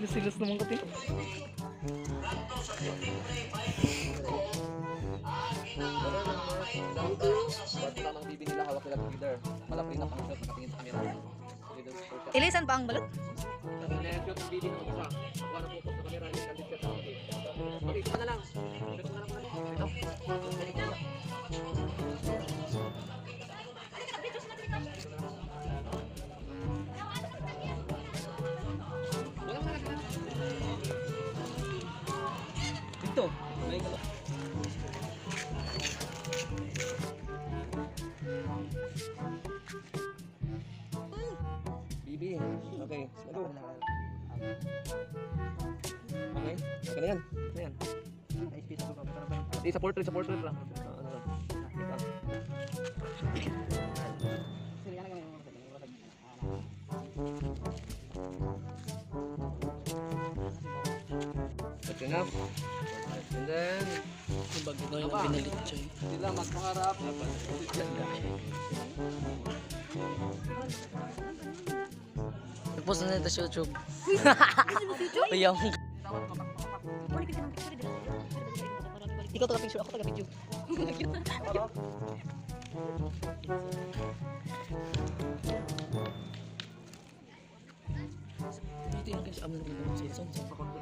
Silos naman kasi. Tamang bibi nila hawak nila leader. Malaki na pang shot nakatingin sa camera. Ilisan pa ang balot? Shot ng bibi ng isa. Wala na focus sa camera, hindi ka discuss sa akin. Okay, ito na lang. Ito na lang. Ito. May ka. Bibi. Okay. Go. Okay. Okay na yan. Na yan. Di sa portrait lang. Ano lang. Okay na. And then, Yung bago na yung pinalit siya. sila magpaharap. Nag-post na nito sa YouTube. Ayaw. Ikaw taga-picture, ako taga-picture. Dito yung guys, amin naman sa isang sa pakonto.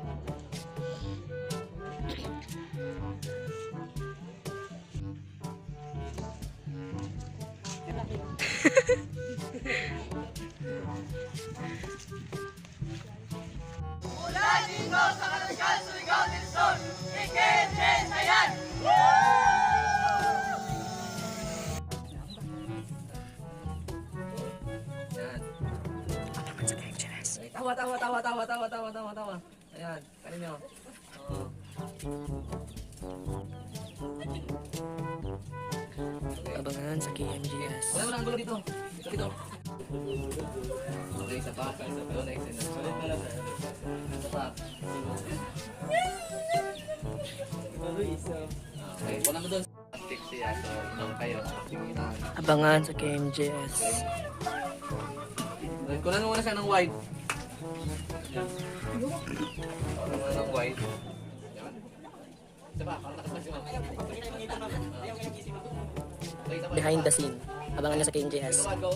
Mula dito sa Kaluskal, Surigao del Sur, Ikenjen na yan! Yan. Tawa. Ayan, kanin nyo. Oo. Abangan sa KMGS. Wala mo lang gulo dito. Dito. Okay, isa pa. Ito, next. Isa pa. Okay, wala mo doon. Tip siya. So, inom kayo. Sige na. Abangan sa KMGS. Kunan mo muna siya ng white. Kunan mo ng white. Yan. Isa pa, parang nakasmax yun. Okay, isa pa. Behind the scene. Abangan nyo sa KMGS. Isa pa, go.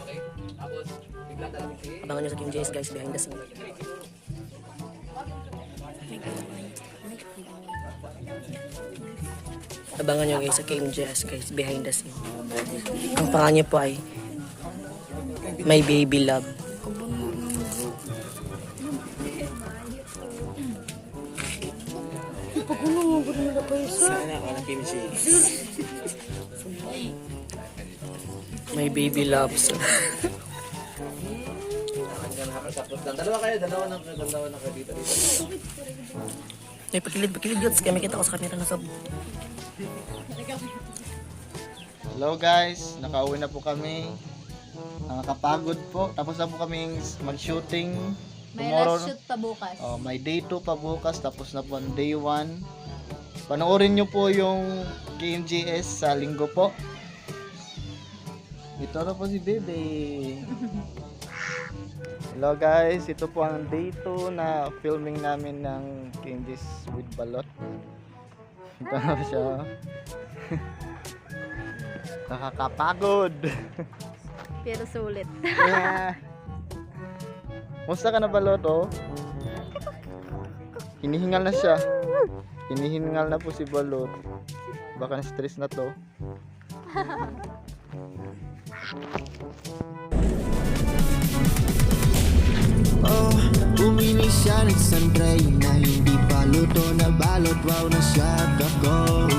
Okay, tapos, bigla talagang si... Abangan nyo sa KMGS guys, behind the scene. Abangan nyo guys sa KMGS guys, behind the scene. Ang pangalan niya po ay My Baby Love. Sana ako ng KMGS. My Baby Loves. Dalawa kayo dito. Ay, pakilid guys. Kaya may kita ko sa camera na sab. Hello guys, nakauwi na po kami. Nakakapagod po. Tapos na po kami mag-shooting. May Tomorrow, last shoot pa bukas. may day 2 pa bukas. Tapos na po ang day 1. Panoorin nyo po yung KMGS sa linggo po. Ito na po si Bebe. Hello guys, ito po ang day 2 na filming namin ng KMGS with Balot. Ito na siya. Nakakapagod. Pero sulit. Yeah. Musta ka na Balot, oh? Hinihingal na siya. Hinihingal na po si Balot. Baka na-stress na to. Oh, bumili siya ng sandray na hindi pa luto na balot. Wow na siya kako.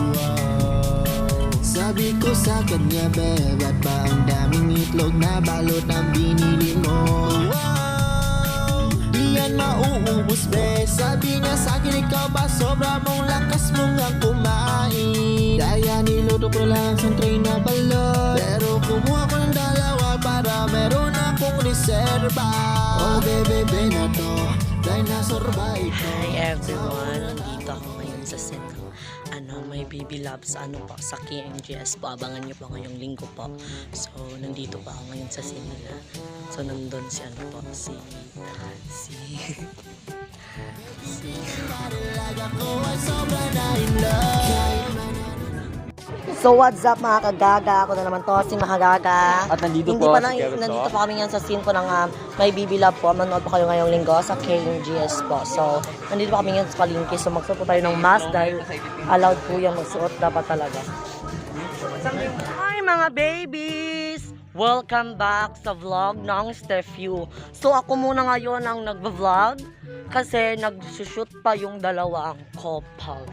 Sabi ko sa kanya, beb, ba't ba ang daming itlog na balot ang binili mo? Wow, di yan mauubos, be. Sabi niya sa akin, ikaw ba sobra mong lakas mo nga kumain? Kaya niluto ko lang sa tray na balot, pero kumuha ko ng dalawa para meron akong reserva. Oh, bebe, na to, dinosaur ba ito? Hi everyone, nandito ako ngayon sa set ng My Baby Loves sa KMJS po. Abangan niyo po ngayong linggo po. So nandito pa ako ngayon sa scene nila. So nandun si So what's up mga kagaga? Ako na naman to, si Makagaga. At nandito Hindi po pa si lang, Kevin nandito Sock. pa kami ngayon sa scene po ng My Baby Love po. Manood po kayo ngayong linggo sa KMGS po. So, nandito pa kami ngayon sa palengke. So, magsuot po tayo ng mask dahil allowed po yan magsuot dapat talaga. Hi mga babies! Welcome back sa vlog ng Steffu. So, ako muna ngayon ang nagva-vlog kasi nag-shoot pa yung dalawang couple.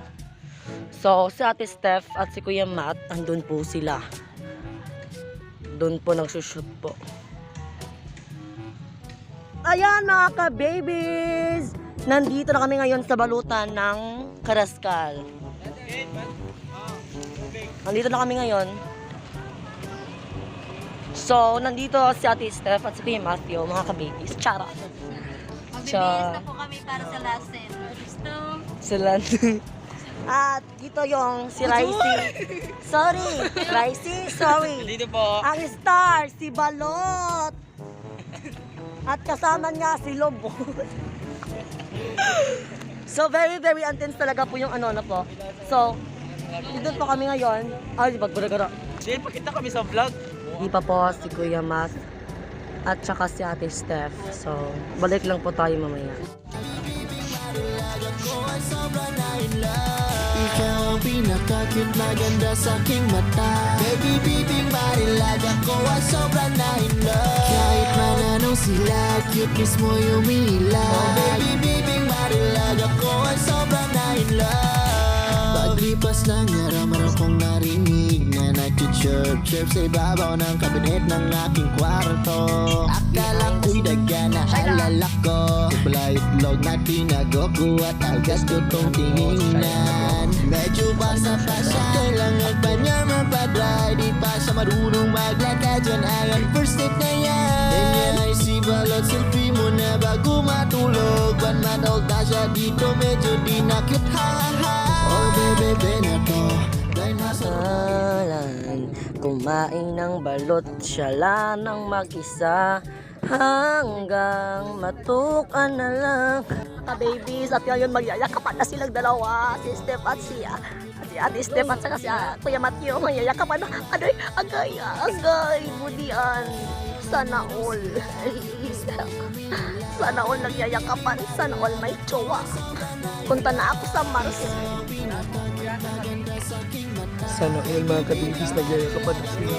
So, si Ate Steph at si Kuya Matt, andun po sila. Doon po nagsushoot po. Ayan mga ka-babies! Nandito na kami ngayon sa balutan ng Karaskal. Nandito na kami ngayon. So, nandito si Ate Steph at si Kuya Matthew, mga ka-babies. Charot! Magbibihis na po kami para sa last scene. Gusto? Sila. At dito yung si Ricey. Sorry, Ricey, sorry. Dito po. Ang star, si Balot. At kasama niya si Lobo. So very intense talaga po yung na po. So, dito po kami ngayon. Ay, pagbara-gara. Hindi, pakita kami sa vlog. Di pa po si Kuya Matt at saka si Ate Steph. So, balik lang po tayo mamaya. Ikaw ang pinaka-cute na ganda sa aking mata. Baby, bibing marilag ako ay sobrang na in love. Kahit man anong sila, cute mismo yung umilag. Oh, baby, bibing marilag ako ay sobrang na in love. Paglipas ng araw, meron kong narinig na nag-chirp-chirp sa ibabaw ng kabinet ng aking kwarto. Akala ko'y daga na alala ko. Kulay itlog na tinago ko at agad ko tong tinignan. Medyo basa pa siya, kailangan pa niya mapadry. Di pa siya marunong maglakad, yan ang first date na yan. Ganyan ay si Balot, selfie mo na bago matulog. 1 month old na siya dito, medyo di na cute, ha ha ha. Oh bebe na to, Alan, kumain ng balot siya lang ng mag-isa hanggang matukan na lang. Ka-babies, at ngayon magyayakapan na silang dalawa, si Steph at si Ate Steph at saka si Kuya Matthew. Magyayakapan na, agay, budian. Sana all. Sana all nagyayakapan, sana all may jowa. Punta na ako sa Mars. Sana all mga ka-babies nagyayakapan sila.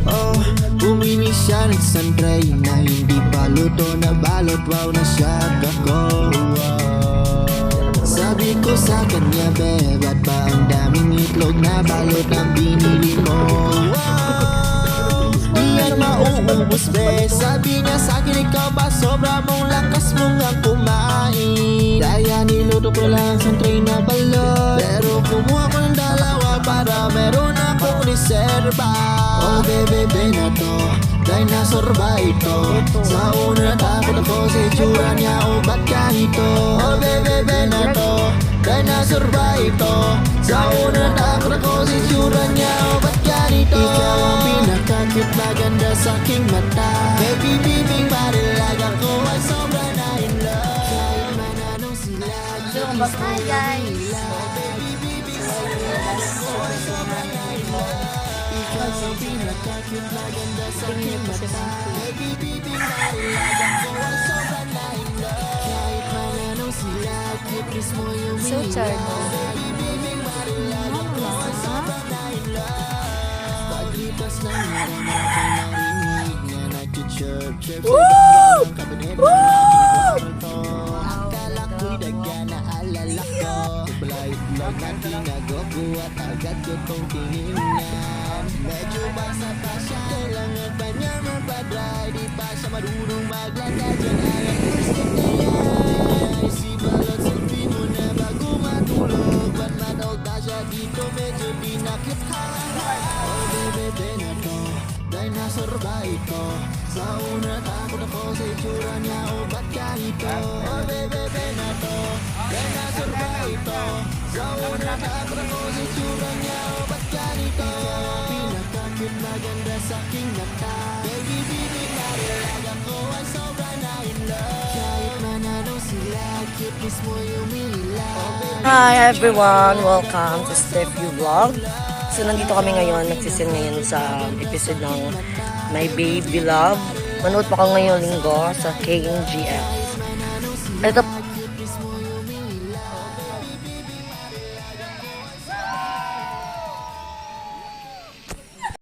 Oh, bumini siya ng santray na hindi pa luto na balot. Wow, na-shock ako. Sabi ko sa kanya, be, ba't ba ang daming itlog na balot ang binili mo? Di yan mauubos, be. Sabi niya sa akin, ikaw ba sobra mong lakas mong ang kumain? Kaya niluto ko lang santray na balot, pero kumuha ko ng dalawa para meron akong reserva. Oh bebe na to, dinosaur ba ito? Sa una natakot ako sa itsura niya, o ba't ganito? Oh bebe na to, dinosaur ba ito? Sa una natakot ako sa itsura niya, o ba't ganito? Ikaw ang pinaka-cute na ganda sa aking mata. Baby, bibing marilag ako ay sobra na in love. Kahit man anong sila, Hi guys! ikaw ang pinaka-cute na ganda sa aking mata. Baby, bibing marilag ako ay sobra na in love. Kahit man anong sila, cute mismo yung So charming. Baby, bibing marilag ako ay sobra na in love. Paglipas ng araw na aking narinig na nag-chirp-chirp sa ibabaw ng kabinet ng aking kwarto. Akala ko'y daga na alala ko. Kulay itlog na tinago ko at agad ko tong tinignan. Medyo basa pa siya, kailangan pa niya mapadry. Di pa siya marunong maglakad, yan ang first date na yan. Si Balot, selfie mo na bago matulog. 1 month old na siya dito, medyo di na cute, ha ha ha. Oh bebe survive ko. Sa una takot ako sa itsura niya, o ba't ganito? Oh bebe na to, kaya na survive to. Sa una takot ako sa itsura niya, o ba't ganito? Pinaka-cute na ganda sa aking mata. Baby, bibig na relag ako ay sobra na in love. Kahit manalo sila, cute mismo yung minila. Hi everyone! Welcome to Steph You Vlog. So nandito kami ngayon, nagsisin ngayon sa episode ng My Baby Love. Manood pa ako ngayong linggo sa KNGF. Ito